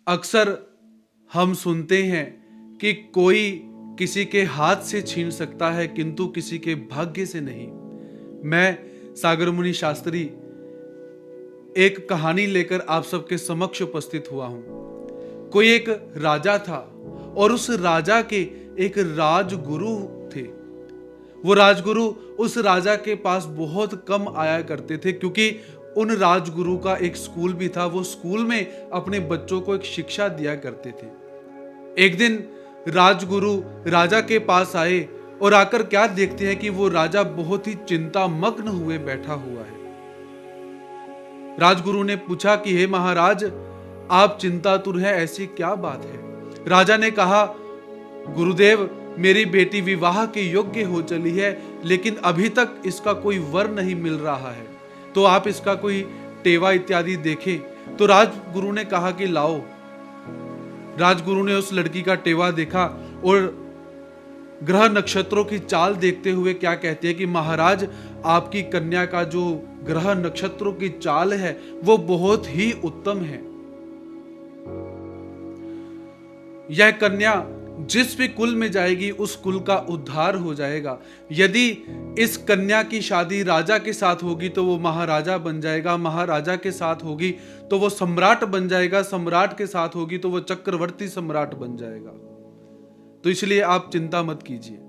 अक्सर हम सुनते हैं कि कोई किसी के हाथ से छीन सकता है किंतु किसी के भाग्य से नहीं। मैं सागर मुनि शास्त्री एक कहानी लेकर आप सबके समक्ष उपस्थित हुआ हूं। कोई एक राजा था और उस राजा के एक राजगुरु थे। वो राजगुरु उस राजा के पास बहुत कम आया करते थे, क्योंकि उन राजगुरु का एक स्कूल भी था। वो स्कूल में अपने बच्चों को एक शिक्षा दिया करते थे। एक दिन राजगुरु राजा के पास आए और आकर क्या देखते हैं कि वो राजा बहुत ही चिंतामग्न हुए बैठा हुआ है। राजगुरु ने पूछा कि हे महाराज, आप चिंतातुर हैं, ऐसी क्या बात है? राजा ने कहा, गुरुदेव, मेरी बेटी विवाह के योग्य हो चली है, लेकिन अभी तक इसका कोई वर नहीं मिल रहा है, तो आप इसका कोई टेवा इत्यादि देखें। तो राजगुरु ने कहा कि लाओ। राजगुरु ने उस लड़की का टेवा देखा और ग्रह नक्षत्रों की चाल देखते हुए क्या कहते हैं कि महाराज, आपकी कन्या का जो ग्रह नक्षत्रों की चाल है वो बहुत ही उत्तम है। यह कन्या जिस भी कुल में जाएगी उस कुल का उद्धार हो जाएगा। यदि इस कन्या की शादी राजा के साथ होगी तो वो महाराजा बन जाएगा, महाराजा के साथ होगी तो वो सम्राट बन जाएगा, सम्राट के साथ होगी तो वो चक्रवर्ती सम्राट बन जाएगा। तो इसलिए आप चिंता मत कीजिए।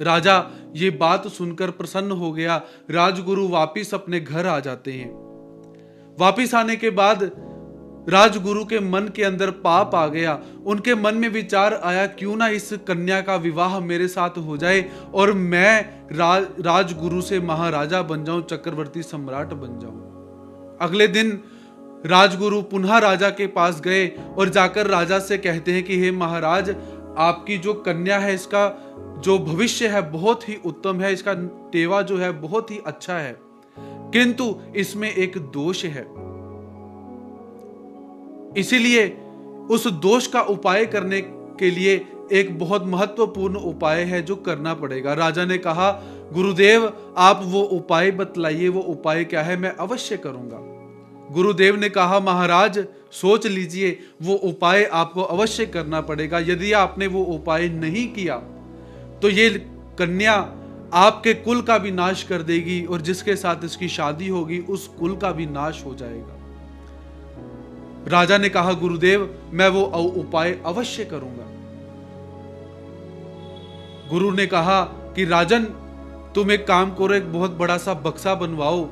राजा ये बात सुनकर प्रसन्न हो गया। राजगुरु वापिस अपने घर आ जाते हैं। वापिस आने के बाद राजगुरु के मन के अंदर पाप आ गया। उनके मन में विचार आया, क्यों ना इस कन्या का विवाह मेरे साथ हो जाए और मैं राजगुरु से महाराजा बन जाऊं, चक्रवर्ती सम्राट बन जाऊं। अगले दिन राजगुरु पुनः राजा के पास गए और जाकर राजा से कहते हैं कि हे महाराज, आपकी जो कन्या है इसका जो भविष्य है बहुत ही उत्तम है, इसका टेवा जो है बहुत ही अच्छा है, किंतु इसमें एक दोष है। इसीलिए उस दोष का उपाय करने के लिए एक बहुत महत्वपूर्ण उपाय है जो करना पड़ेगा। राजा ने कहा, गुरुदेव, आप वो उपाय बतलाइए, वो उपाय क्या है, मैं अवश्य करूंगा। गुरुदेव ने कहा, महाराज सोच लीजिए, वो उपाय आपको अवश्य करना पड़ेगा। यदि आपने वो उपाय नहीं किया तो ये कन्या आपके कुल का भी नाश कर देगी और जिसके साथ इसकी शादी होगी उस कुल का भी नाश हो जाएगा। राजा ने कहा, गुरुदेव, मैं वो उपाय अवश्य करूंगा। गुरु ने कहा कि राजन, तुम एक काम करो, एक बहुत बड़ा सा बक्सा बनवाओ,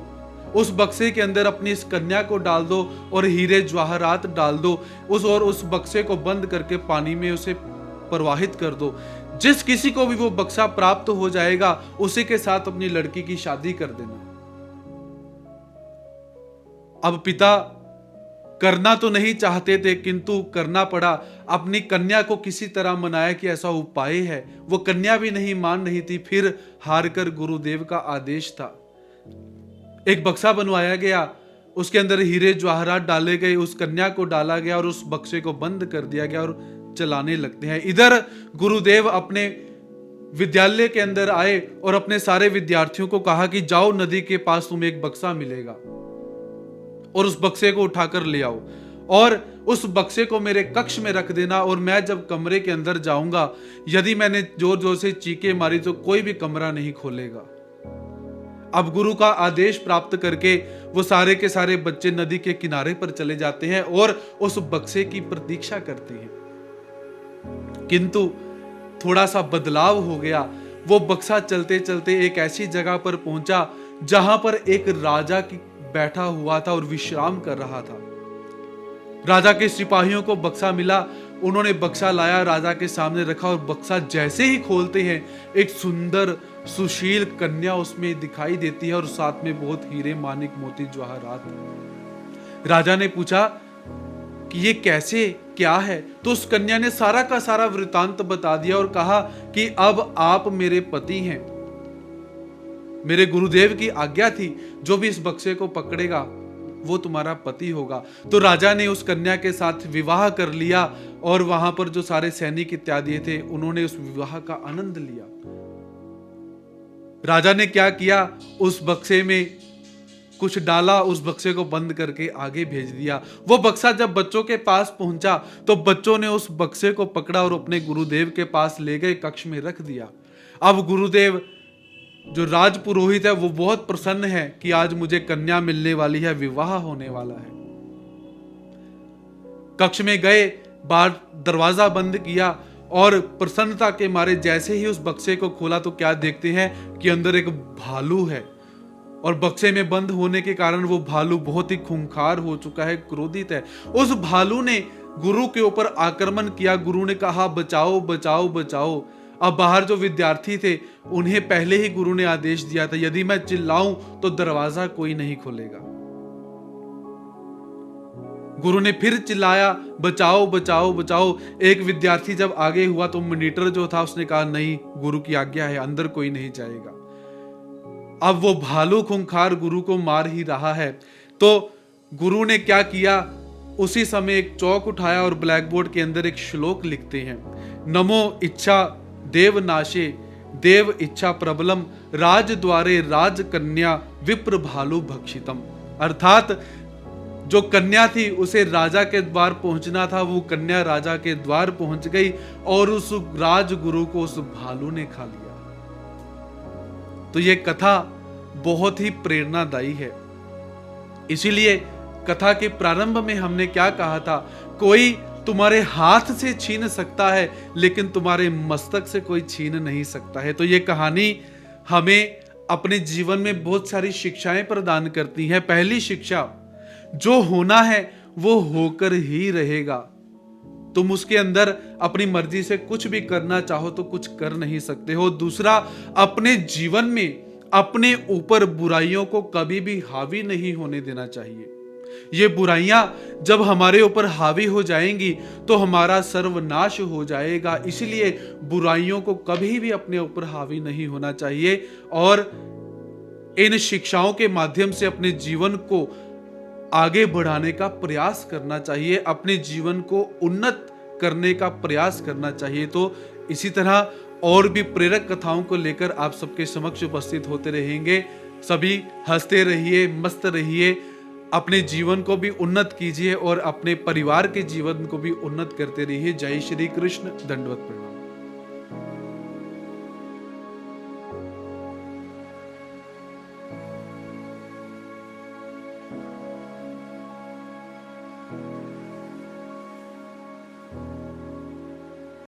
उस बक्से के अंदर अपनी इस कन्या को डाल दो और हीरे जवाहरात डाल दो, उस बक्से को बंद करके पानी में उसे प्रवाहित कर दो। जिस किसी को भी वो बक्सा प्राप्त हो जाएगा उसी के साथ अपनी लड़की की शादी कर देना। अब पिता करना तो नहीं चाहते थे किंतु करना पड़ा। अपनी कन्या को किसी तरह मनाया कि ऐसा उपाय है। वो कन्या भी नहीं मान रही थी। फिर हार कर गुरुदेव का आदेश था, एक बक्सा बनवाया गया, उसके अंदर हीरे जवाहरात डाले गए, उस कन्या को डाला गया और उस बक्से को बंद कर दिया गया और चलाने लगते हैं। इधर गुरुदेव अपने विद्यालय के अंदर आए और अपने सारे विद्यार्थियों को कहा कि जाओ, नदी के पास तुम्हें एक बक्सा मिलेगा और उस बक्से को उठाकर ले आओ और उस बक्से को मेरे कक्ष में रख देना, और मैं जब कमरे के अंदर जाऊंगा, यदि मैंने जोर जोर से चीखे मारी तो कोई भी कमरा नहीं खोलेगा। अब गुरु का आदेश प्राप्त करके वो सारे के सारे बच्चे नदी के किनारे पर चले जाते हैं और उस बक्से की प्रतीक्षा करते हैं। किंतु थोड़ा सा बदलाव हो गया। वो बक्सा चलते चलते एक ऐसी जगह पर पहुंचा जहां पर एक राजा की बैठा हुआ था और विश्राम कर रहा था। राजा के सिपाहियों को बक्सा मिला, उन्होंने बक्सा लाया, राजा के सामने रखा और बक्सा जैसे ही खोलते हैं एक सुंदर सुशील कन्या उसमें दिखाई देती है और साथ में बहुत हीरे मानिक मोती जवाहरात। राजा ने पूछा कि ये कैसे, क्या है? तो उस कन्या ने सारा का सारा वृतांत बता दिया और कहा कि अब आप मेरे पति हैं, मेरे गुरुदेव की आज्ञा थी, जो भी इस बक्से को पकड़ेगा वो तुम्हारा पति होगा। तो राजा ने उस कन्या के साथ विवाह कर लिया और वहां पर जो सारे सैनिक इत्यादि थे उन्होंने उस विवाह का आनंद लिया। राजा ने क्या किया, उस बक्से में कुछ डाला, उस बक्से को बंद करके आगे भेज दिया। वो बक्सा जब बच्चों के पास पहुंचा तो बच्चों ने उस बक्से को पकड़ा और अपने गुरुदेव के पास ले गए, कक्ष में रख दिया। अब गुरुदेव जो राज पुरोहित है वो बहुत प्रसन्न है कि आज मुझे कन्या मिलने वाली है, विवाह होने वाला है। कक्ष में गए, बाहर दरवाजा बंद किया और प्रसन्नता के मारे जैसे ही उस बक्से को खोला तो क्या देखते हैं कि अंदर एक भालू है, और बक्से में बंद होने के कारण वो भालू बहुत ही खूंखार हो चुका है, क्रोधित है। उस भालू ने गुरु के ऊपर आक्रमण किया। गुरु ने कहा बचाओ बचाओ बचाओ। अब बाहर जो विद्यार्थी थे उन्हें पहले ही गुरु ने आदेश दिया था, यदि मैं चिल्लाऊं तो दरवाजा कोई नहीं खोलेगा। गुरु ने फिर चिल्लाया बचाओ बचाओ बचाओ। एक विद्यार्थी जब आगे हुआ तो मॉनिटर जो था उसने कहा नहीं, गुरु की आज्ञा है, अंदर कोई नहीं जाएगा। अब वो भालू खूंखार गुरु को मार ही रहा है, तो गुरु ने क्या किया, उसी समय एक चौक उठाया और ब्लैक बोर्ड के अंदर एक श्लोक लिखते हैं, नमो इच्छा देव नाशे देव इच्छा प्रबलम राज द्वारे राज कन्या विप्र भालू भक्षितम। अर्थात जो कन्या थी उसे राजा के द्वार पहुंचना था, वो कन्या राजा के द्वार पहुंच गई और उस राजगुरु को उस भालू ने खा लिया। तो ये कथा बहुत ही प्रेरणादायी है। इसीलिए कथा के प्रारंभ में हमने क्या कहा था, कोई तुम्हारे हाथ से छीन सकता है लेकिन तुम्हारे मस्तक से कोई छीन नहीं सकता है। तो ये कहानी हमें अपने जीवन में बहुत सारी शिक्षाएं प्रदान करती है। पहली शिक्षा, जो होना है वो होकर ही रहेगा। तुम उसके अंदर अपनी मर्जी से कुछ भी करना चाहो तो कुछ कर नहीं सकते हो। दूसरा, अपने जीवन में अपने ऊपर बुराइयों को कभी भी हावी नहीं होने देना चाहिए। ये बुराइयां जब हमारे ऊपर हावी हो जाएंगी तो हमारा सर्वनाश हो जाएगा। इसलिए बुराइयों को कभी भी अपने ऊपर हावी नहीं होना चाहिए और इन शिक्षाओं के माध्यम से अपने जीवन को आगे बढ़ाने का प्रयास करना चाहिए, अपने जीवन को उन्नत करने का प्रयास करना चाहिए। तो इसी तरह और भी प्रेरक कथाओं को लेकर आप सबके समक्ष उपस्थित होते रहेंगे। सभी हंसते रहिए, मस्त रहिए, अपने जीवन को भी उन्नत कीजिए और अपने परिवार के जीवन को भी उन्नत करते रहिए। जय श्री कृष्ण। दंडवत प्रणाम।